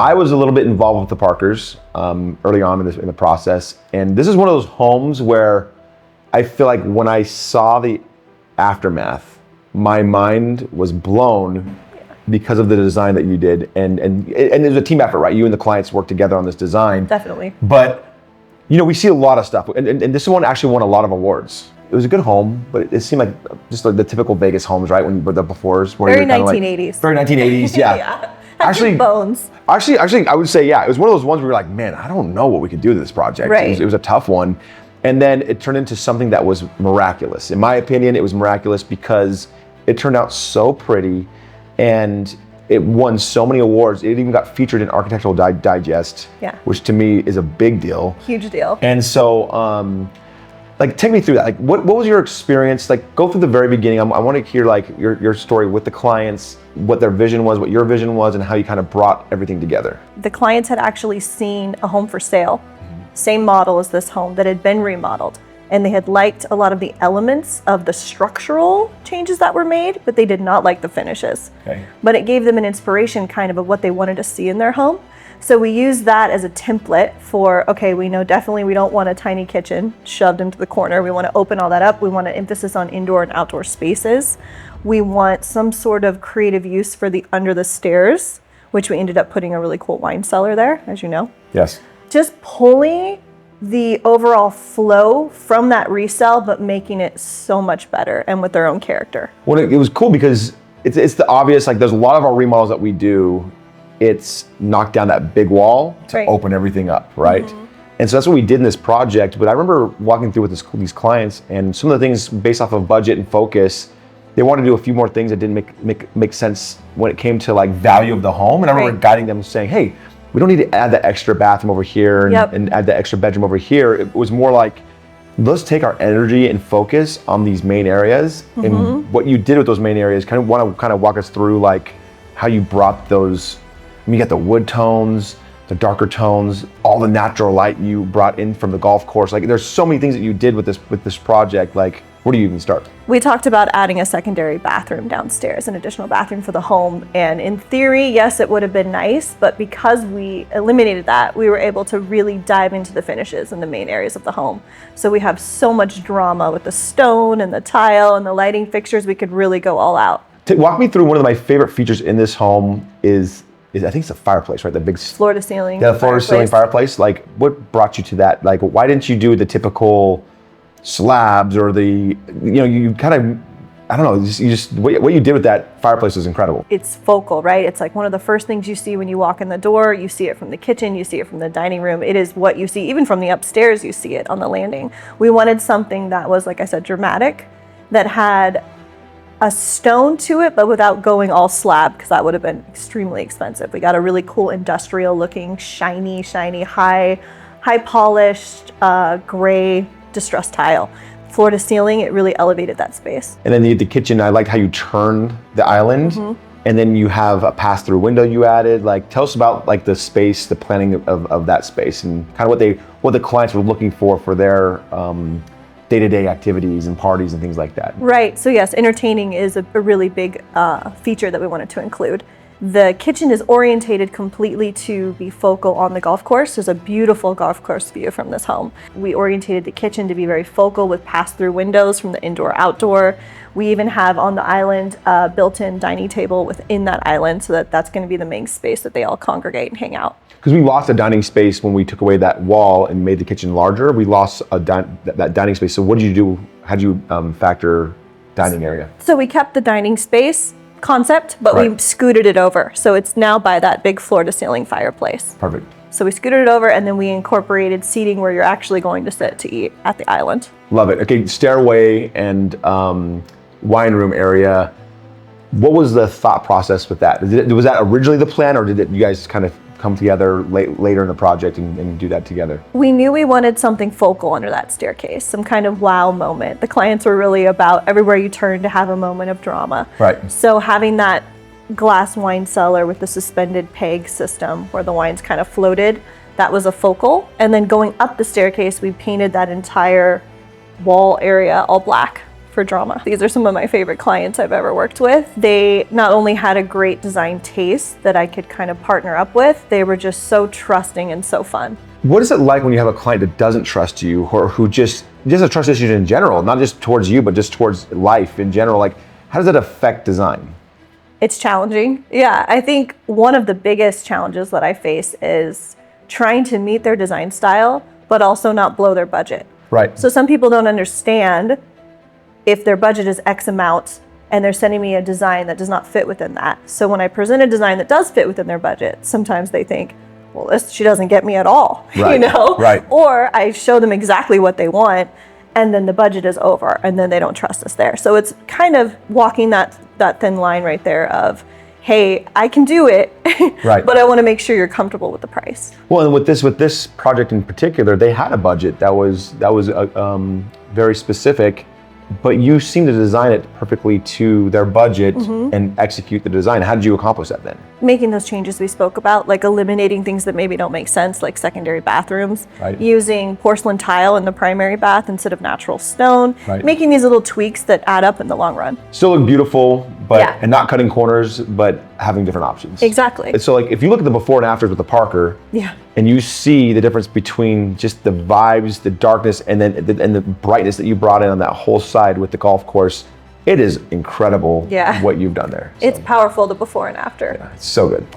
I was a little bit involved with the Parkers early on in the process, and this is one of those homes where I feel like when I saw the aftermath, my mind was blown because of the design that you did, and it was a team effort, right? You and the clients worked together on this design. Definitely. But we see a lot of stuff, and this one actually won a lot of awards. It was a good home, but it seemed like just like the typical Vegas homes, right? With the befores, where very 1980s. Very 1980s, yeah. Yeah. Actually, bones. Actually, I would say, yeah, it was one of those ones where you're like, man, I don't know what we could do to this project. Right. It was a tough one. And then it turned into something that was miraculous. In my opinion, it was miraculous because it turned out so pretty and it won so many awards. It even got featured in Architectural Digest, which to me is a big deal. Huge deal. And so, take me through that. Like, what was your experience? Like, go through the very beginning. I want to hear like your story with the clients, what their vision was, what your vision was, and how you kind of brought everything together. The clients had actually seen a home for sale, same model as this home that had been remodeled. And they had liked a lot of the elements of the structural changes that were made, but they did not like the finishes. Okay. But it gave them an inspiration kind of what they wanted to see in their home. So we used that as a template for, okay, we know definitely we don't want a tiny kitchen shoved into the corner. We want to open all that up. We want an emphasis on indoor and outdoor spaces. We want some sort of creative use for the under the stairs, which we ended up putting a really cool wine cellar there, as you know. Yes. Just pulling the overall flow from that resale, but making it so much better and with their own character. Well, it was cool because it's the obvious, like there's a lot of our remodels that we do, it's knock down that big wall to open everything up, right? Mm-hmm. And so that's what we did in this project. But I remember walking through with these clients, and some of the things based off of budget and focus, they wanted to do a few more things that didn't make sense when it came to like value of the home. And I remember guiding them saying, hey, we don't need to add that extra bathroom over here and add that extra bedroom over here. It was more like, let's take our energy and focus on these main areas. Mm-hmm. And what you did with those main areas, want to walk us through like how you brought those. You got the wood tones, the darker tones, all the natural light you brought in from the golf course. Like there's so many things that you did with this project. Like, where do you even start? We talked about adding a secondary bathroom downstairs, an additional bathroom for the home. And in theory, yes, it would have been nice, but because we eliminated that, we were able to really dive into the finishes in the main areas of the home. So we have so much drama with the stone and the tile and the lighting fixtures, we could really go all out. Walk me through one of my favorite features in this home is I think it's a fireplace, right? The big floor to ceiling. Yeah, the floor to ceiling fireplace. Like, what brought you to that? Like, why didn't you do the typical slabs or the, you kind of, I don't know, you just what you did with that fireplace is incredible. It's focal, right? It's like one of the first things you see when you walk in the door. You see it from the kitchen, you see it from the dining room. It is what you see, even from the upstairs, you see it on the landing. We wanted something that was, like I said, dramatic, that had a stone to it, but without going all slab, because that would have been extremely expensive. We got a really cool industrial looking, shiny, high polished, gray distressed tile. Floor to ceiling, it really elevated that space. And then the kitchen, I liked how you turned the island, and then you have a pass-through window you added. Like, tell us about like the space, the planning of that space, and kind of what the clients were looking for their day-to-day activities and parties and things like that. Right, so yes, entertaining is a really big feature that we wanted to include. The kitchen is orientated completely to be focal on the golf course. There's a beautiful golf course view from this home. We orientated the kitchen to be very focal with pass-through windows from the indoor-outdoor. We even have on the island a built-in dining table within that island, so that's going to be the main space that they all congregate and hang out. Because we lost a dining space when we took away that wall and made the kitchen larger. We lost that dining space. So what did you do? How did you factor dining area? So we kept the dining space concept, but we scooted it over. So it's now by that big floor-to-ceiling fireplace. Perfect. So we scooted it over, and then we incorporated seating where you're actually going to sit to eat at the island. Love it. Okay, stairway and wine room area. What was the thought process with that? Was that originally the plan, or did you guys kind of come together later in the project and do that together? We knew we wanted something focal under that staircase, some kind of wow moment. The clients were really about everywhere you turn to have a moment of drama. Right. So having that glass wine cellar with the suspended peg system where the wines kind of floated, that was a focal. And then going up the staircase, we painted that entire wall area all black for drama. These are some of my favorite clients I've ever worked with. They not only had a great design taste that I could kind of partner up with, they were just so trusting and so fun. What is it like when you have a client that doesn't trust you, or who just has trust issues in general, not just towards you, but just towards life in general? Like, how does that affect design? It's challenging. Yeah, I think one of the biggest challenges that I face is trying to meet their design style, but also not blow their budget. Right. So some people don't understand if their budget is X amount and they're sending me a design that does not fit within that. So when I present a design that does fit within their budget, sometimes they think, well, she doesn't get me at all, right. Right. Or I show them exactly what they want, and then the budget is over, and then they don't trust us there. So it's kind of walking that thin line right there of, hey, I can do it, right. but I want to make sure you're comfortable with the price. Well, and with this project in particular, they had a budget that was very specific, but you seem to design it perfectly to their budget and execute the design. How did you accomplish that then? Making those changes we spoke about, like eliminating things that maybe don't make sense, like secondary bathrooms, right. using porcelain tile in the primary bath instead of natural stone, right. making these little tweaks that add up in the long run. Still look beautiful, but and not cutting corners, but having different options. Exactly. And so like if you look at the before and afters with the Parker, and you see the difference between just the vibes, the darkness, and then the brightness that you brought in on that whole side with the golf course, it is incredible what you've done there. So. It's powerful, the before and after. Yeah, it's so good.